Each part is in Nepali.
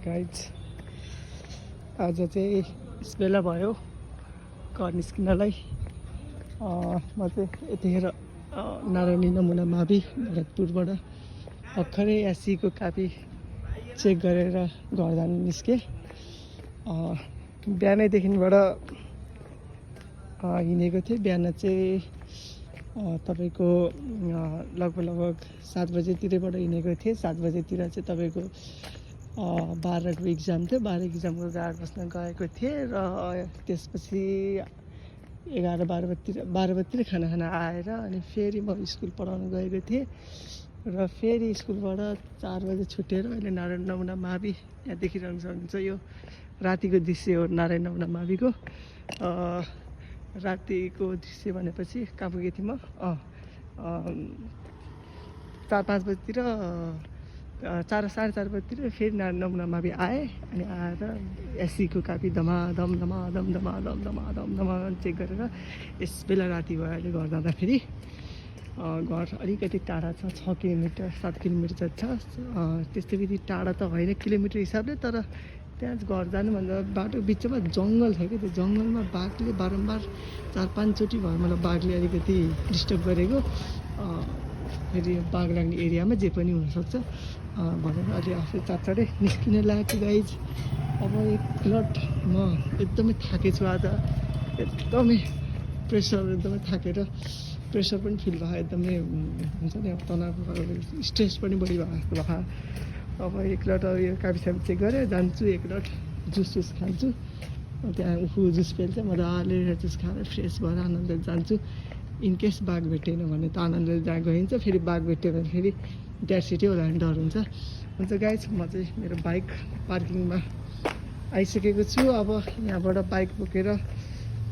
गाइज आज चाहिँ यस बेला भयो घर निस्किनलाई। म चाहिँ यतिखेर नारायणी नमुना मावि भरतपुरबाट भर्खरै एससीको कापी चेक गरेर घर जानु निस्केँ। बिहानैदेखिबाट हिँडेको थिएँ। बिहान चाहिँ तपाईँको लगभग 7 बजेतिरबाट हिँडेको थिएँ। 7 बजेतिर चाहिँ तपाईँको 12को इक्जाम थियो। 12 इक्जामको गाड बस्न गएको थिएँ र त्यसपछि 11-12 बजीतिर खाना आएर अनि फेरि म स्कुल पढाउन गएको थिएँ र फेरि स्कुलबाट 4 बजे छुटेर अहिले नारायण नमुना मावि यहाँ देखिरहनु सक्नुहुन्छ। यो रातिको दृश्य हो नारायण नमुना माविको। रातिको दृश्य भनेपछि कहाँ पुगेको थिएँ म 4-5 बजीतिर 4-4:30 बजीतिर फेरि नारायण नमुना मावि आएँ। अनि आएर एससीको कापी धमाधम चेक गरेर यस बेला राति भयो। अहिले घर जाँदाखेरि घर अलिकति टाढा छ, 6 किलोमिटर 7 किलोमिटर छ। त्यस्तो बित्ति टाढा त होइन किलोमिटर हिसाबले, तर त्यहाँ घर जानुभन्दा बाटो बिचमा जङ्गल छ कि त्यो जङ्गलमा बाघले बारम्बार 4-5 चोटि भयो मलाई बाघले अलिकति डिस्टर्ब गरेको। फेरि बाघ लाग्ने एरियामा जे पनि हुनसक्छ भनेर अलि आफै चाँडै निस्किन लागेको गाइज। अब एकलट म एकदमै थाकेछु आज, एकदमै एकदमै थाकेर प्रेसर पनि फिल भयो, एकदमै हुन्छ नि अब तनाव स्ट्रेस पनि बढी भएको भयो। अब एकलट यो कापी चेक गरेर जान्छु, एकलट जुस खान्छु। त्यहाँ उखु जुस पेल्छ, मजाले जुस खाएर फ्रेस भएर आनन्दले जान्छु। इनकेस बाघ भेटेन भने त आनन्दले जहाँ गइन्छ, फेरि बाघ भेट्यो भने फेरि ड्याड सिटी होला भने डर हुन्छ गाइज। म चाहिँ मेरो बाइक पार्किङमा आइसकेको छु। अब यहाँबाट बाइक बोकेर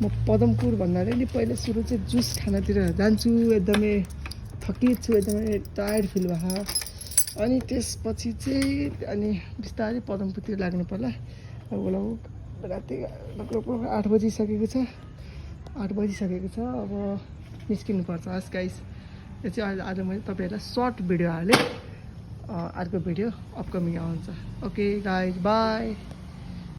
म पदमपुर भन्नाले नि पहिला सुरु चाहिँ जुस खानातिर जान्छु। एकदमै थकित छु, एकदमै टायर्ड फिल भयो। अनि त्यसपछि चाहिँ अनि बिस्तारै पदमपुरतिर लाग्नु पर्ला। लगभग राति लगभग 8 बजिसकेको छ। अब निस्किनुपर्छ हस् गाइस। यो चाहिँ आज मैले तपाईँहरूलाई सर्ट भिडियो हालेँ। अर्को भिडियो अपकमिङ आउँछ। Okay guys, by.